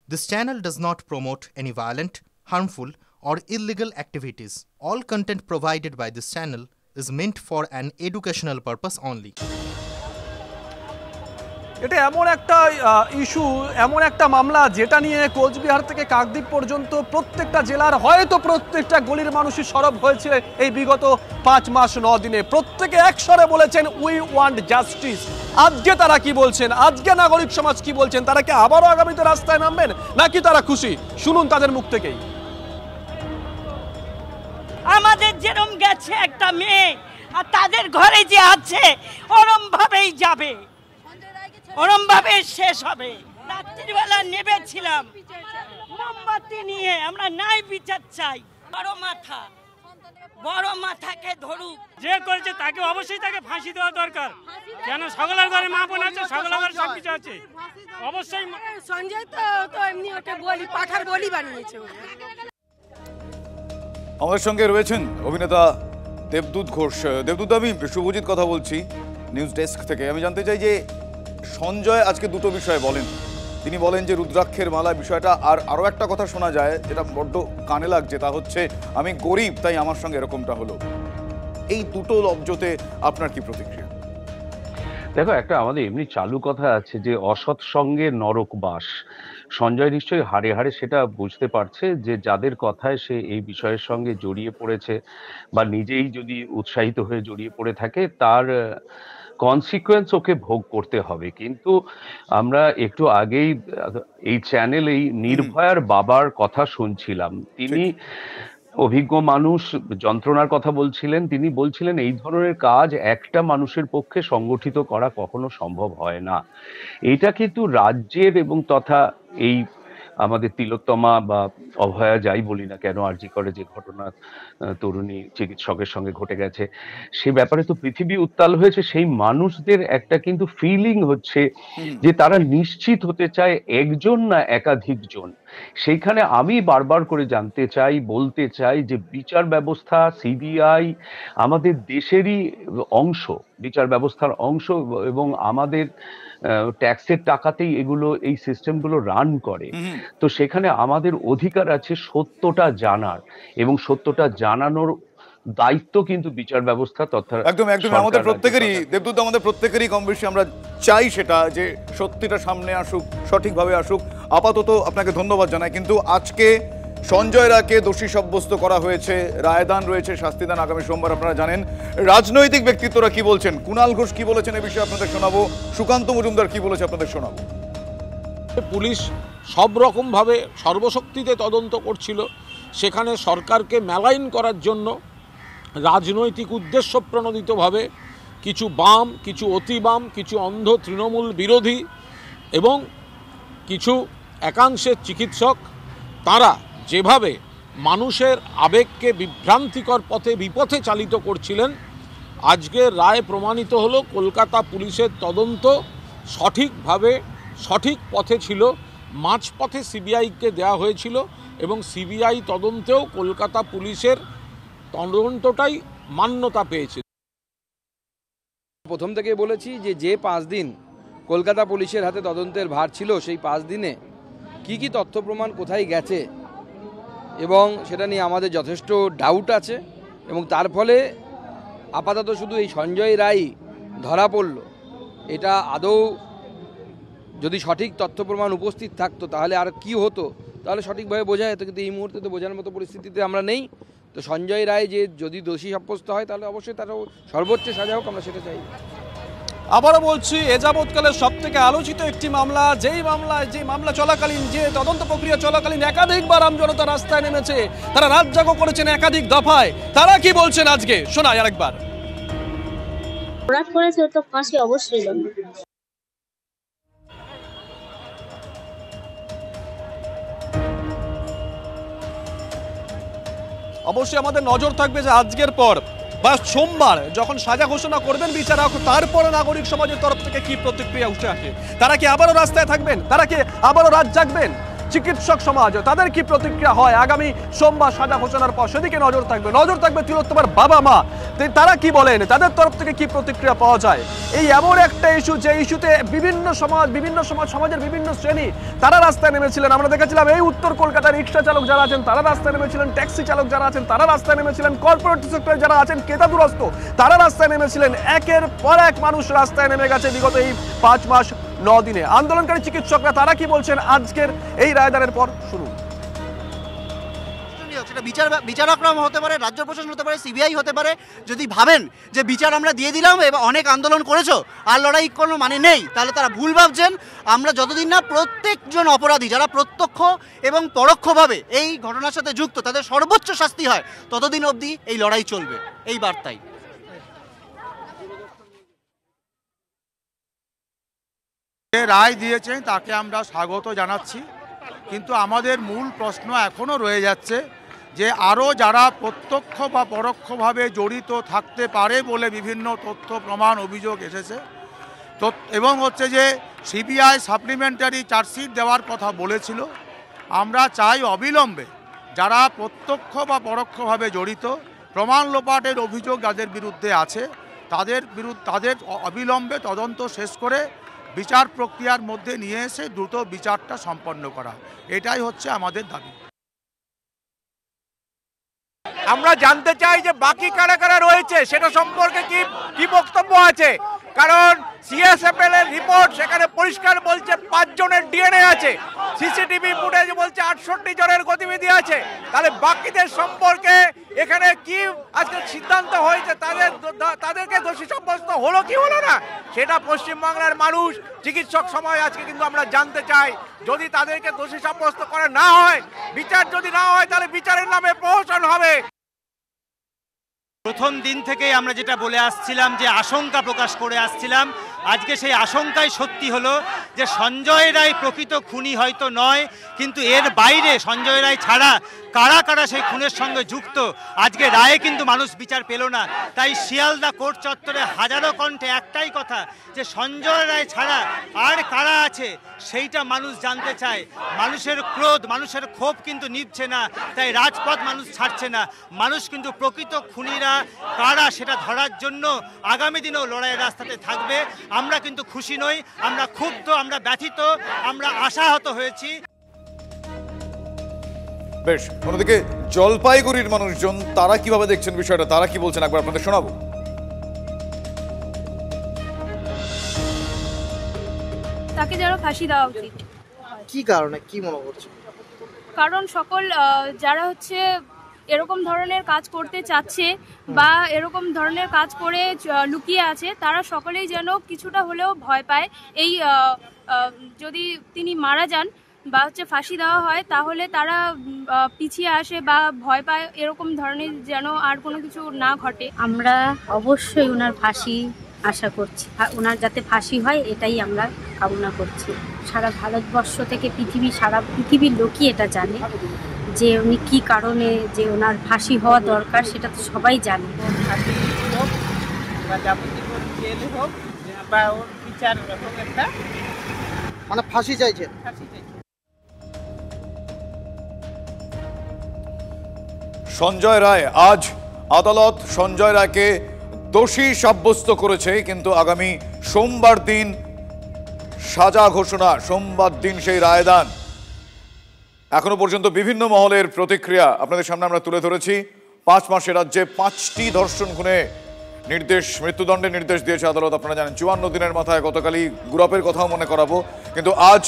This channel does not promote any violent, harmful, or illegal activities. All content provided by this channel is meant for an educational purpose only. এটা এমন একটা issue, এমন একটা মামলা যেটা নিয়ে কোচবিহার থেকে কাকদ্বীপ পর্যন্ত প্রত্যেকটা জেলার হয়তো প্রত্যেকটা গলির মানুষই সরব হয়েছে এই বিগত 5 মাস 9 দিনে। প্রত্যেকে একস্বরে বলেছেন উই ওয়ান্ট জাস্টিস। আজকে তারা কি বলছেন, আজকে নাগরিক সমাজ কি বলছেন, তারা কি আবারও আগামীতে রাস্তায় নামবেন নাকি তারা খুশি? শুনুন তাদের মুখ থেকেই। আমাদের যেরকম গেছে একটা মেয়ে, আর তাদের ঘরে যে আছে ওরম ভাবেই যাবে, ওরম ভাবে শেষ হবে। রাত্রিবেলা নেবেছিলাম মোমবাতি নিয়ে, আমরা নাই বিচার চাই। বড় মাথাকে ধরুক, যে করেছে তাকে অবশ্যই তাকে ফাঁসি দেওয়া দরকার। কেন সকলের ঘরে মা বোন আছে, সকলের ঘরে সবকিছু আছে, অবশ্যই। সঞ্জয় তো এমনি ওটা বলি পাঠার বলি বানিয়েছে। আমাদের সঙ্গে রয়েছেন অভিনেতা দেবদূত ঘোষ। দেবদূত, আমি শুভজিৎ কথা বলছি নিউজ ডেস্ক থেকে। আমি জানতে চাই যে সঞ্জয় আজকে দুটো বিষয় বলেন। তিনি বলেন যে রুদ্রাক্ষের মালা বিষয়টা, আর আরও একটা কথা শোনা যায় যেটা বড্ড কানে লাগছে, তা হচ্ছে আমি গরিব তাই আমার সঙ্গে এরকমটা হলো। এই দুটো লব্জতে আপনার কি প্রতিক্রিয়া? দেখো, একটা আমাদের এমনি চালু কথা আছে যে অসৎ সঙ্গে নরক বাস। সঞ্জয় নিশ্চয়ই হাড়ে হাড়ে সেটা বুঝতে পারছে যে যাদের কথায় সে এই বিষয়ের সঙ্গে জড়িয়ে পড়েছে বা নিজেই যদি উৎসাহিত হয়ে জড়িয়ে পড়ে থাকে, তার কনসিকুয়েন্স ওকে ভোগ করতে হবে। কিন্তু আমরা একটু আগেই এই চ্যানেলেই নির্ভয়ার বাবার কথা শুনছিলাম। তিনি অভিজ্ঞ মানুষ, যন্ত্রণার কথা বলছিলেন। তিনি বলছিলেন এই ধরনের কাজ একটা মানুষের পক্ষে সংগঠিত করা কখনো সম্ভব হয় না। এটা কিন্তু রাজ্যের এবং তথা এই আমাদের তিলোত্তমা বা অভয়া যাই বলি না কেন, আরজি করে যে ঘটনা তরুণী চিকিৎসকের সঙ্গে ঘটে গেছে, সে ব্যাপারে তো পৃথিবী উত্তাল হয়েছে। সেই মানুষদের একটা কিন্তু ফিলিং হচ্ছে যে তারা নিশ্চিত হতে চায় একজন না একাধিক জন। সেইখানে আমি বারবার করে জানতে চাই, বলতে চাই যে বিচার ব্যবস্থা, সিবিআই আমাদের দেশেরই অংশ, বিচার ব্যবস্থার অংশ, এবং আমাদের ট্যাক্সের টাকাতেই এগুলো, এই সিস্টেমগুলো রান করে। তো সেখানে আমাদের অধিকার আছে সত্যটা জানার, এবং সত্যটা জানানোর দায়িত্ব কিন্তু বিচার ব্যবস্থা তথা একদম আমাদের প্রত্যেকেরই। দেবদূত, আমাদের প্রত্যেকেরই কম বেশি আমরা চাই সেটা যে সত্যিটা সামনে আসুক, সঠিকভাবে আসুক। আপাতত আপনাকে ধন্যবাদ জানাই। কিন্তু আজকে সঞ্জয় রায়কে দোষী সাব্যস্ত করা হয়েছে, রায়দান রয়েছে, শাস্তিদান আগামী সোমবার। আপনারা জানেন রাজনৈতিক ব্যক্তিত্বরা কি বলছেন, কুণাল ঘোষ কি বলেছেন এ বিষয়ে আপনাদের শোনাবো, সুকান্ত মজুমদার কি বলেছে আপনাদের শোনাবো। পুলিশ সব রকমভাবে সর্বশক্তিতে তদন্ত করছিল। সেখানে সরকারকে মেলাইন করার জন্য রাজনৈতিক উদ্দেশ্য প্রণোদিতভাবে কিছু বাম, কিছু অতি বাম, কিছু অন্ধ তৃণমূল বিরোধী এবং কিছু একাংশের চিকিৎসক, তারা যেভাবে মানুষের আবেগকে বিভ্রান্তিকর পথে বিপথে চালিত করছিলেন, আজকের রায় প্রমাণিত হলো কলকাতা পুলিশের তদন্ত সঠিকভাবে সঠিক পথে ছিল। মাঝপথে সিবিআইকে দেওয়া হয়েছিল এবং সিবিআই তদন্তেও কলকাতা পুলিশের তদন্তটাই মান্যতা পেয়েছে। প্রথম থেকে বলেছি যে 5 দিন কলকাতা পুলিশের হাতে তদন্তের ভার ছিল, সেই 5 দিনে কি তথ্য প্রমাণ কোথায় গেছে এবং সেটা নিয়ে আমাদের যথেষ্ট ডাউট আছে। এবং তার ফলে আপাতত শুধু এই সঞ্জয় রায় ধরা পড়ল, এটা আদৌ যদি সঠিক তথ্য প্রমাণ উপস্থিত থাকতো তাহলে আর কি হতো, তাহলে সঠিকভাবে বোঝা যেত। কিন্তু এই মুহূর্তে তো বোঝার মতো পরিস্থিতিতে আমরা নেই। তো সঞ্জয় রায় যে যদি দোষী সাব্যস্ত হয় তাহলে অবশ্যই তারও সর্বোচ্চ সাজা হোক, আমরা সেটা চাই। আবারও বলছি, এ যাবৎকালের সব থেকে আলোচিত একটি মামলা, যে মামলা চলাকালীন, যে তদন্ত প্রক্রিয়া চলাকালীন একাধিকবার আমজনতা রাস্তায় নেমেছে, তারা রাত জাগো করেছেন একাধিক দফায়। তারা কি বলছেন আজকে শোনাই আরেকবার। অপরাধ করেছে তো ফাঁসি অবশ্যই লাগবে। অবশ্যই আমাদের নজর থাকবে যে আজকের পর বা সোমবার যখন সাজা ঘোষণা করবেন বিচারক, তারপরে নাগরিক সমাজের তরফ থেকে কি প্রতিক্রিয়া উঠে আসে। তারা কি আবারও রাস্তায় থাকবেন, তারা কি আবারও রাত জাগবেন, চিকিৎসক সমাজ, তাদের কি প্রতিক্রিয়া হয় আগামী সোমবার সাজা ঘোষণার পর, সেদিকে নজর থাকবে তিলোত্তমার বাবা মা তারা কি বলেন, তাদের তরফ থেকে কি প্রতিক্রিয়া পাওয়া যায়। এই এমন একটা ইস্যু যে ইস্যুতে সমাজের বিভিন্ন শ্রেণী তারা রাস্তায় নেমেছিলেন। আমরা দেখেছিলাম এই উত্তর কলকাতার রিক্সা চালক যারা আছেন তারা রাস্তায় নেমেছিলেন, ট্যাক্সি চালক যারা আছেন তারা রাস্তায় নেমেছিলেন, কর্পোরেট সেক্টরে যারা আছেন ক্রেতাদুরস্ত তারা রাস্তায় নেমেছিলেন। একের পর এক মানুষ রাস্তায় নেমে গেছে বিগত এই 5 মাস 9 দিনে। আন্দোলনকারী চিকিৎসকরা তারা কি বলছেন আজকের এই রায়দানের পর শুনুন। বিচারকরা হতে পারে, রাজ্য প্রশাসন হতে পারে, সিবিআই হতে পারে, যদি ভাবেন যে বিচার আমরা দিয়ে দিলাম এবং অনেক আন্দোলন করেছো আর লড়াই কোনো মানে নেই, তাহলে তারা ভুল ভাবছেন। আমরা যতদিন না প্রত্যেকজন অপরাধী যারা প্রত্যক্ষ এবং পরোক্ষভাবে এই ঘটনার সাথে যুক্ত তাদের সর্বোচ্চ শাস্তি হয়, ততদিন অবধি এই লড়াই চলবে, এই বার্তাই। যে রায় দিয়েছেন তাকে আমরা স্বাগত জানাচ্ছি, কিন্তু আমাদের মূল প্রশ্ন এখনও রয়ে যাচ্ছে যে আরও যারা প্রত্যক্ষ বা পরোক্ষভাবে জড়িত থাকতে পারে বলে বিভিন্ন তথ্য প্রমাণ অভিযোগ এসেছে এবং হচ্ছে যে সিবিআই সাপ্লিমেন্টারি চার্জশিট দেওয়ার কথা বলেছিল। আমরা চাই অবিলম্বে যারা প্রত্যক্ষ বা পরোক্ষভাবে জড়িত প্রমাণ লোপাটের অভিযোগ যাদের বিরুদ্ধে আছে তাদের অবিলম্বে তদন্ত শেষ করে বিচার প্রক্রিয়ার মধ্যে নিয়ে এসে দ্রুত বিচারটা সম্পন্ন করা, এটাই হচ্ছে আমাদের দাবি। আমরা জানতে চাই যে বাকি কারা কারা রয়েছে সেটা সম্পর্কে কি বক্তব্য আছে, কারণ সিএসএফএল এর রিপোর্ট সেখানে পরিষ্কার বলছে 5 জনের ডিএনএ আছে, সিসিটিভি ফুটেজ বলছে 68 জনের গতিবিধি আছে। তাহলে বাকিদের সম্পর্কে এখানে কি আজকে সিদ্ধান্ত হয়েছে, তাদেরকে দোষী সাব্যস্ত হলো কি হলো না, সেটা পশ্চিমবাংলার মানুষ চিকিৎসক সমাজ আজকে কিন্তু আমরা জানতে চাই। যদি তাদেরকে দোষী সাব্যস্ত করা না হয়, বিচার যদি না হয়, তাহলে বিচারের নামে প্রহসন হবে। প্রথম দিন থেকেই আমরা যেটা বলে আসছিলাম, যে আশঙ্কা প্রকাশ করে আসছিলাম, আজকে সেই আশঙ্কাই সত্যি হলো যে সঞ্জয় রায় প্রকৃত খুনি হয়তো নয়, কিন্তু এর বাইরে সঞ্জয় রায় ছাড়া কারা কারা সেই খুনের সঙ্গে যুক্ত, আজকে রায়ে কিন্তু মানুষ বিচার পেল না। তাই শিয়ালদা কোর্ট চত্বরে হাজারো কণ্ঠে একটাই কথা, যে সঞ্জয় রায় ছাড়া আর কারা আছে সেইটা মানুষ জানতে চায়। মানুষের ক্রোধ, মানুষের ক্ষোভ কিন্তু নিভছে না, তাই রাজপথ মানুষ ছাড়ছে না। মানুষ কিন্তু প্রকৃত খুনিরা কারা সেটা ধরার জন্য আগামী দিনেও লড়াইয়ের রাস্তাতে থাকবে। আমরা কিন্তু খুশি নই, আমরা ক্ষুব্ধ, আমরা ব্যথিত, আমরা আশাহত হয়েছি। বেশ, অন্যদিকে জলপাইগুড়ির মানুষজন তারা কিভাবে দেখছেন বিষয়টা, তারা কি বলছেন একবার আপনাদের শোনাবো। তাকে যেন ফাঁসি দেওয়া উচিত। কি কারণে, কি মনে করছে? কারণ সকল যারা হচ্ছে এরকম ধরনের কাজ করতে চাচ্ছে বা এরকম ধরনের কাজ করে লুকিয়ে আছে, তারা সকলেই যেন কিছুটা হলেও ভয় পায়। এই যদি তিনি মারা যান বা হচ্ছে ফাঁসি দেওয়া হয়, তাহলে তারা পিছিয়ে আসে বা ভয় পায়, এরকম ধরনের যেন আর কোনো কিছু না ঘটে। আমরা অবশ্যই ওনার ফাঁসি আশা করছি, ওনার যাতে ফাঁসি হয় এটাই আমরা কামনা করছি। সারা ভারতবর্ষ থেকে সারা পৃথিবীর লোকই এটা জানে যে উনি কি কারণে যে ওনার ফাঁসি হওয়া দরকার, সেটা তো সবাই জানে। মানে ফাঁসি চাইছেন? সঞ্জয় রায়, আজ আদালত সঞ্জয় রায়কে দোষী সাব্যস্ত করেছে, কিন্তু আগামী সোমবার দিন সাজা ঘোষণা, সোমবার দিন সেই রায়দান। এখনো পর্যন্ত বিভিন্ন মহলের প্রতিক্রিয়া আপনাদের সামনে আমরা তুলে ধরেছি। 5 মাসে রাজ্যে 5টি ধর্ষণ খুনে মৃত্যুদণ্ডের নির্দেশ দিয়েছে আদালত। আপনারা জানেন 54 দিনের মাথায় গতকালই গুরাপের কথাও মনে করাবো, কিন্তু আজ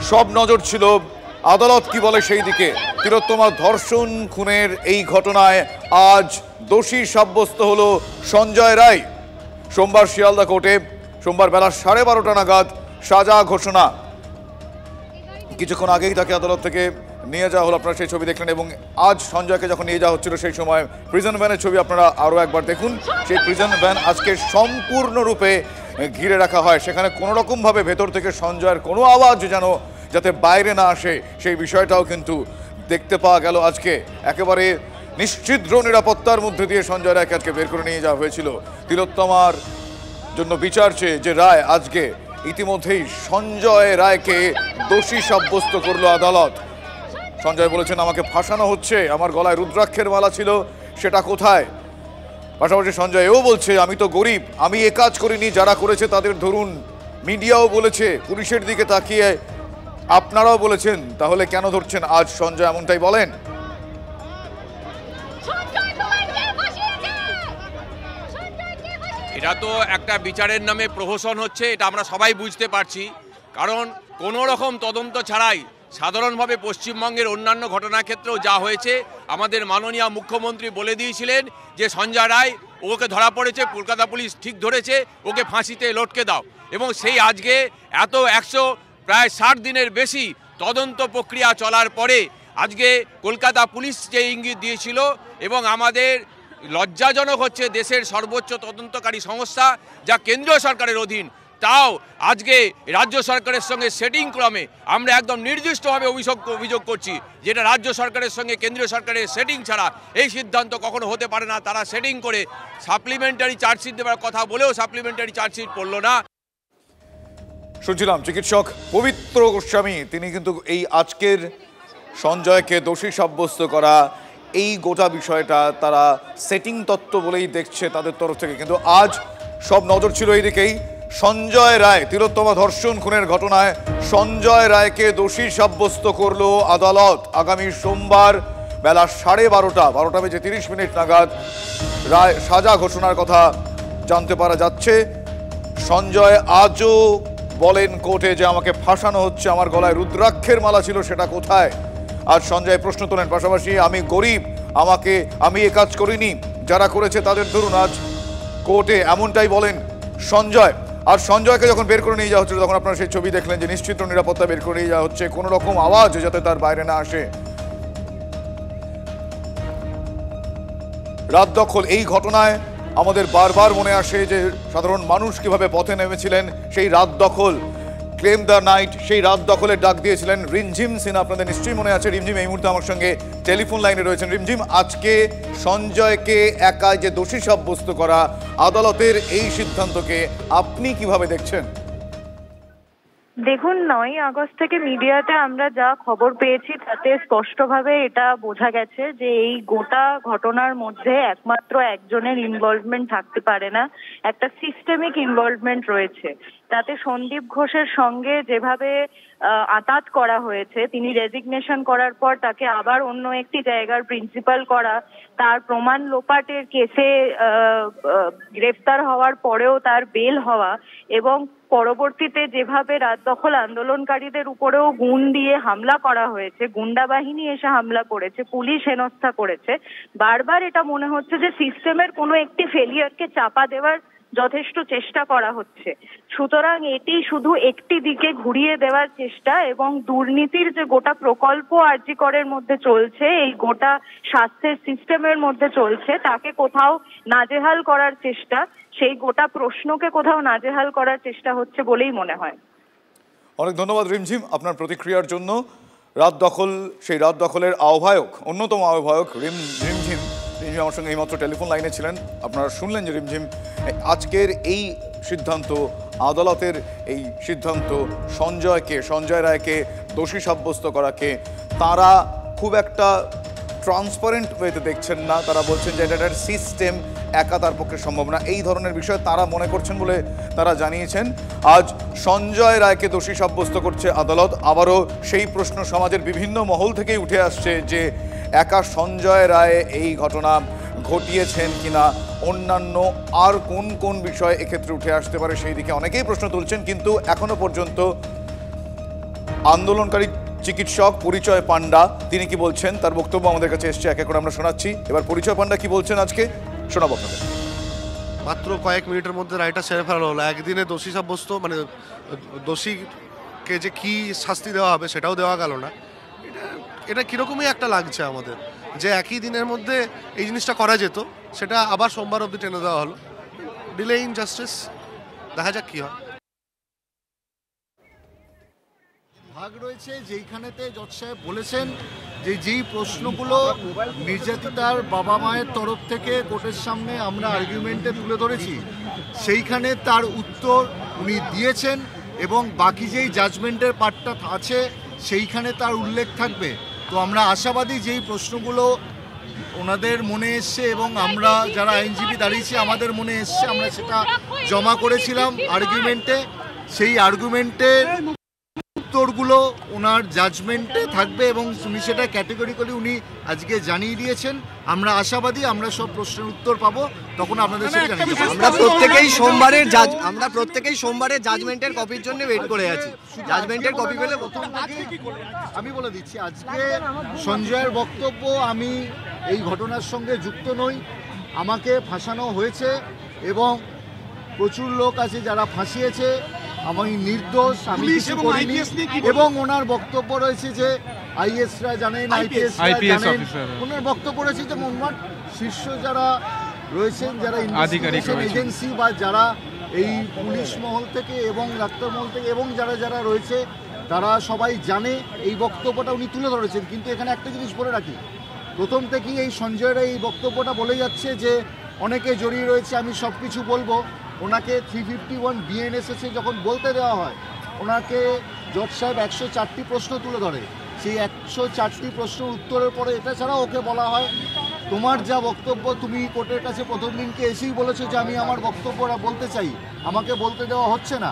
সব নজর ছিল আদালত কি বলে সেই দিকে। তিলোত্তমা ধর্ষণ খুনের এই ঘটনায় আজ দোষী সাব্যস্ত হলো সঞ্জয় রায়। সোমবার শিয়ালদা কোর্টে সোমবার বেলা 12:30 নাগাদ সাজা ঘোষণা। কিছুক্ষণ আগেই তাকে আদালত থেকে নিয়ে যাওয়া হলো, আপনারা সেই ছবি দেখলেন। এবং আজ সঞ্জয়কে যখন নিয়ে যাওয়া হচ্ছিল সেই সময় প্রিজন ভ্যানের ছবি আপনারা আরও একবার দেখুন। সেই প্রিজন ভ্যান আজকে সম্পূর্ণরূপে ঘিরে রাখা হয়, সেখানে কোনোরকমভাবে ভেতর থেকে সঞ্জয়ের কোনো আওয়াজ যেন যাতে বাইরে না আসে সেই বিষয়টাও কিন্তু দেখতে পাওয়া গেল। আজকে একেবারে নিশ্চিদ্র নিরাপত্তার মধ্যে দিয়ে সঞ্জয় রায়কে আজকে বের করে নিয়ে যাওয়া হয়েছিল। তিলোত্তমার জন্য বিচার চেয়ে যে রায় আজকে ইতিমধ্যেই সঞ্জয় রায়কে দোষী সাব্যস্ত করলো আদালত। সঞ্জয় বলেছেন, আমাকে ফাঁসানো হচ্ছে, আমার গলায় রুদ্রাক্ষের মালা ছিল, সেটা কোথায়? পাশাপাশি সঞ্জয় এও বলছে, আমি তো গরিব, আমি এ কাজ করিনি, যারা করেছে তাদের ধরুন। মিডিয়াও বলেছে, পুলিশের দিকে তাকিয়ে আপনারাও বলেছেন, তাহলে কেন ধরছেন আজ? সঞ্জয় এমনটাই বলেন। এটা তো একটা বিচারের নামে প্রহসন হচ্ছে, এটা আমরা সবাই বুঝতে পারছি। কারণ কোনো রকম তদন্ত ছাড়াই সাধারণভাবে পশ্চিমবঙ্গের অন্যান্য ঘটনাক্ষেত্রেও যা হয়েছে, আমাদের মাননীয় মুখ্যমন্ত্রী বলে দিয়েছিলেন যে সঞ্জয় রায় ওকে ধরা পড়েছে, কলকাতা পুলিশ ঠিক ধরেছে, ওকে ফাঁসিতে লটকে দাও। এবং সেই আজকে এত প্রায় 60 দিনের বেশি তদন্ত প্রক্রিয়া চলার পরে আজকে কলকাতা পুলিশ যে ইঙ্গিত দিয়েছিল, এবং আমাদের লজ্জাজনক হচ্ছে দেশের সর্বোচ্চ তদন্তকারী সংস্থা যা কেন্দ্রীয় সরকারের অধীন, তাও আজকে রাজ্য সরকারের সঙ্গে সেটিং ক্রমে আমরা একদম নির্দিষ্টভাবে অভিযোগ করছি, যেটা রাজ্য সরকারের সঙ্গে কেন্দ্রীয় সরকারের সেটিং ছাড়া এই সিদ্ধান্ত কখনো হতে পারে না। তারা সেটিং করে সাপ্লিমেন্টারি চার্জশিট দেওয়ার কথা বলেও সাপ্লিমেন্টারি চার্জশিট করলো না। শুনছিলাম চিকিৎসক পবিত্র গোস্বামী, তিনি কিন্তু এই আজকের সঞ্জয়কে দোষী সাব্যস্ত করা এই গোটা বিষয়টা তারা সেটিং তত্ত্ব বলেই দেখছে তাদের তরফ থেকে। কিন্তু আজ সব নজর ছিল এইদিকেই। সঞ্জয় রায়, তিলোত্তমা ধর্ষণ খুনের ঘটনায় সঞ্জয় রায়কে দোষী সাব্যস্ত করলো আদালত। আগামী সোমবার বেলা 12:30 বেজে 30 মিনিট নাগাদ রায় সাজা ঘোষণার কথা জানতে পারা যাচ্ছে। সঞ্জয় আজও বলেন কোর্টে যে আমাকে ফাঁসানো হচ্ছে, আমার গলায় রুদ্রাক্ষের মালা ছিল, সেটা কোথায়? আজ সঞ্জয় প্রশ্ন তোলেন। পাশাপাশি আমি গরিব, আমি এ কাজ করিনি, যারা করেছে তাদের ধরুন। আজ কোর্টে এমনটাই বলেন সঞ্জয়। আর সঞ্জয়কে যখন বের করে নিয়ে যাওয়া হচ্ছিল, তখন আপনারা সেই ছবি দেখলেন যে নিশ্চিত নিরাপত্তা বের করে নিয়ে যাওয়া হচ্ছে, কোনো রকম আওয়াজ যাতে তার বাইরে না আসে। রাত দখল, এই ঘটনায় আমাদের বারবার মনে আসে যে সাধারণ মানুষ কিভাবে পথে নেমেছিলেন। সেই রাত দখল, ক্লেম দ্য নাইট, সেই রাত দখলের ডাক দিয়েছিলেন রিমঝিম সিনহা। আপনাদের নিশ্চয়ই মনে আছে। রিমঝিম এই মুহূর্তে আমার সঙ্গে টেলিফোন লাইনে রয়েছেন। রিমঝিম, আজকে সঞ্জয়কে একাই যে দোষী সাব্যস্ত করা আদালতের এই সিদ্ধান্তকে আপনি কিভাবে দেখছেন? দেখুন, 9 আগস্ট থেকে মিডিয়াতে আমরা যা খবর পেয়েছি তাতে স্পষ্টভাবে এটা বোঝা গেছে যে এই গোটা ঘটনার মধ্যে একমাত্র একজনের ইনভলভমেন্ট থাকতে পারে না, একটা সিস্টেমিক ইনভলভমেন্ট রয়েছে। তাতে সন্দীপ ঘোষের সঙ্গে যেভাবে আতাত করা হয়েছে, তিনি রেজিগনেশন করার পর তাকে আবার অন্য একটি জায়গার প্রিন্সিপাল করা, তার প্রমাণ লোপাটের কেসে গ্রেফতার হওয়ার পরেও তার বেল হওয়া, এবং পরবর্তীতে যেভাবে রাত দখল আন্দোলনকারীদের উপরেও গুণ দিয়ে হামলা করা হয়েছে, গুন্ডা বাহিনী এসে হামলা করেছে, পুলিশ হেনস্থা করেছে, বারবার এটা মনে হচ্ছে যে সিস্টেমের কোনো একটি ফেলিয়ারকে চাপা দেওয়ার যথেষ্ট চেষ্টা করা হচ্ছে। সুতরাং এটি শুধু একটি দিকে ঘুরিয়ে দেওয়ার চেষ্টা, এবং দুর্নীতির যে গোটা প্রকল্প আরজি করের মধ্যে চলছে, এই গোটা স্বাস্থ্যের সিস্টেমের মধ্যে চলছে, তাকে কোথাও নাজেহাল করার চেষ্টা, সেই গোটা প্রশ্নকে কোথাও নাজেহাল করার চেষ্টা হচ্ছে বলেই মনে হয়। অনেক ধন্যবাদ রিমঝিম আপনার প্রতিক্রিয়ার জন্য। রাত দখল, সেই রাত দখলের আহ্বায়ক, অন্যতম আহ্বায়ক রিমঝিম আমার সঙ্গে এইমাত্র টেলিফোন লাইনে ছিলেন। আপনারা শুনলেন যে রিমঝিম আজকের এই সিদ্ধান্ত, আদালতের এই সিদ্ধান্ত সঞ্জয় রায়কে দোষী সাব্যস্ত করাকে তারা খুব একটা ট্রান্সপারেন্ট ওয়েতে দেখছেন না। তারা বলছেন যে এটা একটা সিস্টেম, একা তার পক্ষে সম্ভব না, এই ধরনের বিষয় তারা মনে করছেন বলে তারা জানিয়েছেন। আজ সঞ্জয় রায়কে দোষী সাব্যস্ত করছে আদালত। আবারও সেই প্রশ্ন সমাজের বিভিন্ন মহল থেকেই উঠে আসছে যে একা সঞ্জয় রায় এই ঘটনা ঘটিয়েছেন কিনা, অন্যান্য আর কোন কোন বিষয় এক্ষেত্রে উঠে আসতে পারে সেই দিকে অনেকেই প্রশ্ন তুলছেন। কিন্তু এখনো পর্যন্ত আন্দোলনকারী চিকিৎসক পরিচয় পান্ডা তিনি কি বলছেন তার বক্তব্য আমাদের কাছে এসছে, এক এক করে আমরা শোনাচ্ছি। এবার পরিচয় পান্ডা কি বলছেন আজকে শোনাবো আপনাদের। মাত্র কয়েক মিনিটের মধ্যে রায়টা সেরে ফেলা হলো। একদিনে দোষী সাব্যস্ত, মানে দোষীকে যে কি শাস্তি দেওয়া হবে সেটাও দেওয়া গেল না। এটা কীরকমই একটা লাগছে আমাদের, যে একই দিনের মধ্যে এই জিনিসটা করা যেত, সেটা আবার সোমবার অবধি টেনে দেওয়া হলো। ডিলে ইন জাস্টিস, দেখা যাক কী হয়। ভাগ রয়েছে যেইখানেতে জজ সাহেব বলেছেন যে যেই প্রশ্নগুলো নির্যাতিতার বাবা মায়ের তরফ থেকে কোর্টের সামনে আমরা আর্গুমেন্টে তুলে ধরেছি, সেইখানে তার উত্তর উনি দিয়েছেন এবং বাকি যেই জাজমেন্টের পার্টটা আছে সেইখানে তার উল্লেখ থাকবে। তো আমরা আশাবাদী যেই প্রশ্নগুলো ওনাদের মনে এসছে এবং আমরা যারা আইনজীবী দাঁড়িয়েছি আমাদের মনে এসছে, আমরা সেটা জমা করেছিলাম আর্গুমেন্টে, সেই আর্গুমেন্টের উত্তরগুলো ওনার জাজমেন্টে থাকবে এবং উনি সেটা ক্যাটেগরিক্যালি উনি আজকে জানিয়ে দিয়েছেন। আমরা আশাবাদী আমরা সব প্রশ্নের উত্তর পাবো, তখন আপনাদের সাথে জানিয়ে দেব। আমরা প্রত্যেকেই সোমবারের জাজমেন্টের কপির জন্য ওয়েট করে আছি। জাজমেন্টের কপি পেলে আমি বলে দিচ্ছি, আজকে সঞ্জয়ের বক্তব্য, আমি এই ঘটনার সঙ্গে যুক্ত নই, আমাকে ফাঁসানো হয়েছে এবং প্রচুর লোক আছে যারা ফাঁসিয়েছে, আমি নির্দোষ, আমি কিছু করিনি। এবং ওনার বক্তব্য রয়েছে যে আইএসরা জানেন, আইপিএসরা জানেন, ওনার বক্তব্য রয়েছে যে মোহাম্মদ শীর্ষ যারা রয়েছেন, যারা ইনভেস্টিগেশন এজেন্সি বা যারা এই পুলিশ মহল থেকে এবং ডাক্তার মহল থেকে এবং যারা যারা রয়েছে তারা সবাই জানে। এই বক্তব্যটা উনি তুলে ধরেছেন। কিন্তু এখানে একটা জিনিস বলে রাখি, প্রথম থেকেই এই সঞ্জয়ের এই বক্তব্যটা বলে যাচ্ছে যে অনেকে জড়িয়ে রয়েছে, আমি সব কিছু বলবো। ওনাকে 351 বিএনএসএসে যখন বলতে দেওয়া হয়, ওনাকে জজ সাহেব 104টি প্রশ্ন তুলে ধরে। সেই 104টি প্রশ্নের উত্তরের পরে এটা ছাড়াও ওকে বলা হয় তোমার যা বক্তব্য তুমি কোর্টের কাছে প্রথম দিনকে এসেই বলেছো যে আমি আমার বক্তব্যটা বলতে চাই, আমাকে বলতে দেওয়া হচ্ছে না।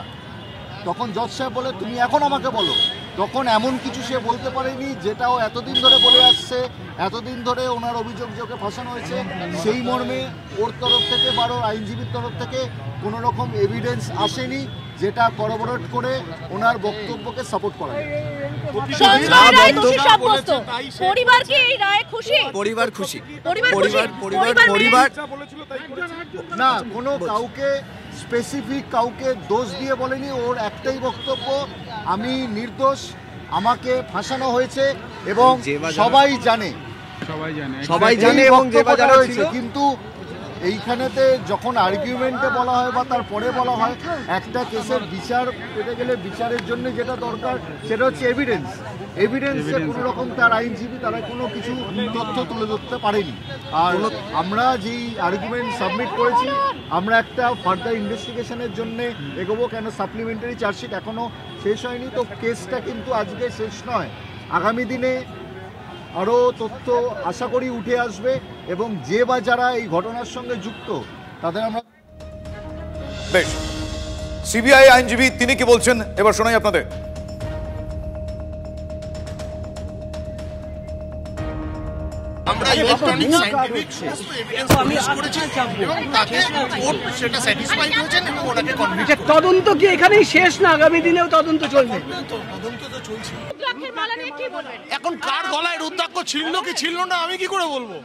তখন জজ সাহেব বলে তুমি এখন আমাকে বলো। তখন এমন কিছু সে বলতে পারেনি যেটাও এতদিন ধরে বলে আসছে, এতদিন ধরে ওনার অভিযোগ যে ওকে ফাঁসানো হয়েছে, সেই মর্মে ওর তরফ থেকে বা ওর আইনজীবীর তরফ থেকে কোনো রকম এভিডেন্স আসেনি যেটা করবোরেট করে ওনার বক্তব্যকে সাপোর্ট করা যায়। পরিবার খুশি না, কোনো কাউকে স্পেসিফিক কাউকে দোষ দিয়ে বলেনি। ওর একটাই বক্তব্য, আমি নির্দোষ, আমাকে ফাঁসানো হয়েছে এবং সবাই জানে এবং কিন্তু এইখানেতে যখন আর্গুমেন্টে বলা হয় বা তারপরে বলা হয় একটা কেসের বিচার পেতে গেলে বিচারের জন্য যেটা দরকার সেটা হচ্ছে এভিডেন্সে কোনো রকম তার আইনজীবী তারা কোনো কিছু তথ্য তুলে ধরতে পারেনি। আর আমরা যেই আর্গুমেন্ট সাবমিট করেছি, আমরা একটা ফার্দার ইনভেস্টিগেশনের জন্য এগোবো, কেন সাপ্লিমেন্টারি চার্জশিট এখনও শেষ হয়নি। তো কেসটা কিন্তু আজকে শেষ নয়, আগামী দিনে আরও তথ্য আশা করি উঠে আসবে এবং যে বা যারা এই ঘটনার সঙ্গে যুক্ত তাদের আমরা। বেশ, সিবিআই আইনজীবী তিনি কি বলছেন এবার শোনাই আপনাদের। আমরা ইলেকট্রনিক সায়েন্টিফিক সমস্ত এভিডেন্স পেশ করেছি এবং তাকে কোর্ট সেটা স্যাটিসফাইড হয়েছেন এবং ওনাকে কনভিক্ট। তদন্ত কি এখানেই শেষ না আগামী দিনেও তদন্ত চলবে? তদন্ত তো চলছে। এখন কার গলায় রুদ্রাক্ষ ছিল কি ছিল না আমি কি করে বলবো?